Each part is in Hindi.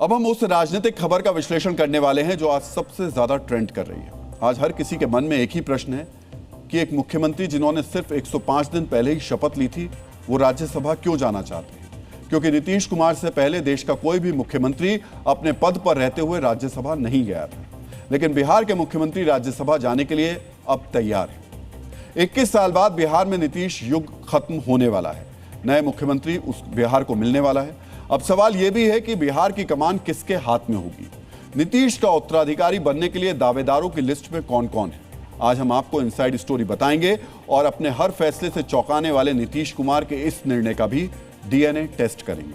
अब हम उस राजनीतिक खबर का विश्लेषण करने वाले हैं जो आज सबसे ज्यादा ट्रेंड कर रही है। आज हर किसी के मन में एक ही प्रश्न है कि एक मुख्यमंत्री जिन्होंने सिर्फ 105 दिन पहले ही शपथ ली थी, वो राज्यसभा क्यों जाना चाहते हैं? क्योंकि नीतीश कुमार से पहले देश का कोई भी मुख्यमंत्री अपने पद पर रहते हुए राज्यसभा नहीं गया था, लेकिन बिहार के मुख्यमंत्री राज्यसभा जाने के लिए अब तैयार है। 21 साल बाद बिहार में नीतीश युग खत्म होने वाला है, नए मुख्यमंत्री उस बिहार को मिलने वाला है। अब सवाल यह भी है कि बिहार की कमान किसके हाथ में होगी? नीतीश का उत्तराधिकारी बनने के लिए दावेदारों की लिस्ट में कौन कौन है? आज हम आपको इनसाइड स्टोरी बताएंगे और अपने हर फैसले से चौंकाने वाले नीतीश कुमार के इस निर्णय का भी डीएनए टेस्ट करेंगे।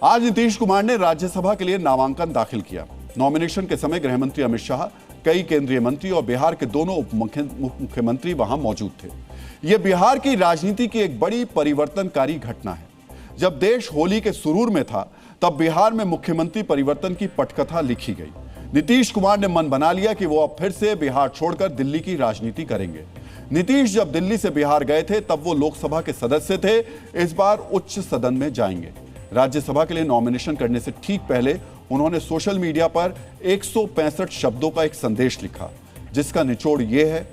आज नीतीश कुमार ने राज्यसभा के लिए नामांकन दाखिल किया। नॉमिनेशन के समय गृह मंत्री अमित शाह, कई केंद्रीय मंत्री और बिहार के दोनों उप मुख्यमंत्री वहां मौजूद थे। यह बिहार की राजनीति की एक बड़ी परिवर्तनकारी घटना है। जब देश होली के सुरूर में था, तब बिहार में मुख्यमंत्री परिवर्तन की पटकथा लिखी गई। नीतीश कुमार ने मन बना लिया कि वो अब फिर से बिहार छोड़कर दिल्ली की राजनीति करेंगे। नीतीश जब दिल्ली से बिहार गए थे, तब वो लोकसभा के सदस्य थे। इस बार उच्च सदन में जाएंगे। राज्यसभा के लिए नॉमिनेशन करने से ठीक पहले उन्होंने सोशल मीडिया पर 165 शब्दों का एक संदेश लिखा, जिसका निचोड़ यह है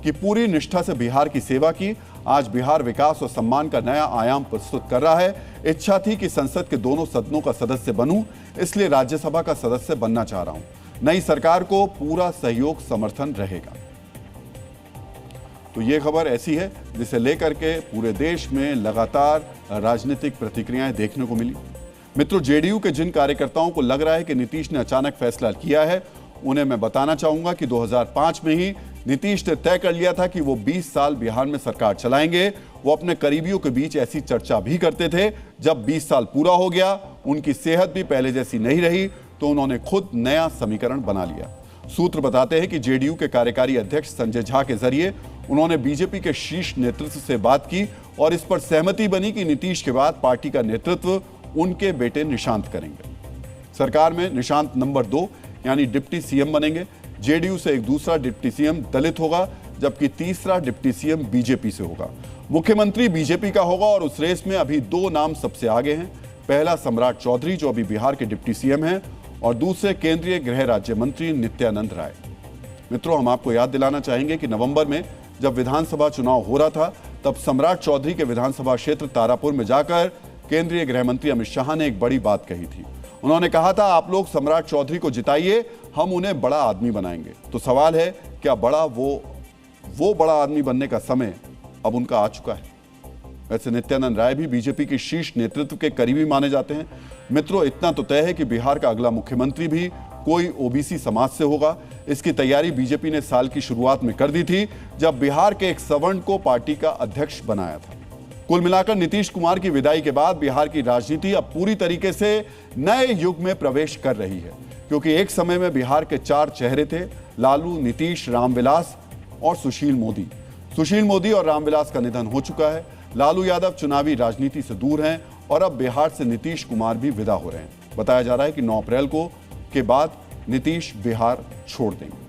कि पूरी निष्ठा से बिहार की सेवा की। आज बिहार विकास और सम्मान का नया आयाम प्रस्तुत कर रहा है। इच्छा थी कि संसद के दोनों सदनों का सदस्य बनूं, इसलिए राज्यसभा का सदस्य बनना चाह रहा हूं। नई सरकार को पूरा सहयोग समर्थन रहेगा। तो यह खबर ऐसी है जिसे लेकर के पूरे देश में लगातार राजनीतिक प्रतिक्रियाएं देखने को मिली। मित्रों, जेडीयू के जिन कार्यकर्ताओं को लग रहा है कि नीतीश ने अचानक फैसला किया है, उन्हें मैं बताना चाहूंगा कि 2005 में ही नीतीश ने तय कर लिया था कि वो 20 साल बिहार में सरकार चलाएंगे। वो अपने करीबियों के बीच ऐसी चर्चा भी करते थे। जब 20 साल पूरा हो गया, उनकी सेहत भी पहले जैसी नहीं रही, तो उन्होंने खुद नया समीकरण बना लिया। सूत्र बताते हैं कि जेडीयू के कार्यकारी अध्यक्ष संजय झा के जरिए उन्होंने बीजेपी के शीर्ष नेतृत्व से बात की और इस पर सहमति बनी कि नीतीश के बाद पार्टी का नेतृत्व उनके बेटे निशांत करेंगे। सरकार में निशांत नंबर 2 यानी डिप्टी सीएम बनेंगे। जेडीयू से एक दूसरा डिप्टी सीएम दलित होगा, जबकि तीसरा डिप्टी सीएम बीजेपी से होगा। मुख्यमंत्री बीजेपी का होगा और उस रेस में अभी 2 नाम सबसे आगे हैं। पहला सम्राट चौधरी, जो अभी बिहार के डिप्टी सीएम हैं, और दूसरे केंद्रीय गृह राज्य मंत्री नित्यानंद राय। मित्रों, हम आपको याद दिलाना चाहेंगे कि नवंबर में जब विधानसभा चुनाव हो रहा था, तब सम्राट चौधरी के विधानसभा क्षेत्र तारापुर में जाकर केंद्रीय गृह मंत्री अमित शाह ने एक बड़ी बात कही थी। उन्होंने कहा था, आप लोग सम्राट चौधरी को जिताइए, हम उन्हें बड़ा आदमी बनाएंगे। तो सवाल है, क्या बड़ा वो बड़ा आदमी बनने का समय अब उनका आ चुका है? वैसे नित्यानंद राय भी बीजेपी के शीर्ष नेतृत्व के करीबी माने जाते हैं। मित्रों, इतना तो तय है कि बिहार का अगला मुख्यमंत्री भी कोई ओबीसी समाज से होगा। इसकी तैयारी बीजेपी ने साल की शुरुआत में कर दी थी, जब बिहार के एक सवर्ण को पार्टी का अध्यक्ष बनाया था। कुल मिलाकर नीतीश कुमार की विदाई के बाद बिहार की राजनीति अब पूरी तरीके से नए युग में प्रवेश कर रही है, क्योंकि एक समय में बिहार के 4 चेहरे थे: लालू, नीतीश, रामविलास और सुशील मोदी। सुशील मोदी और रामविलास का निधन हो चुका है। लालू यादव चुनावी राजनीति से दूर हैं और अब बिहार से नीतीश कुमार भी विदा हो रहे हैं। बताया जा रहा है कि 9 अप्रैल के बाद नीतीश बिहार छोड़ देंगे।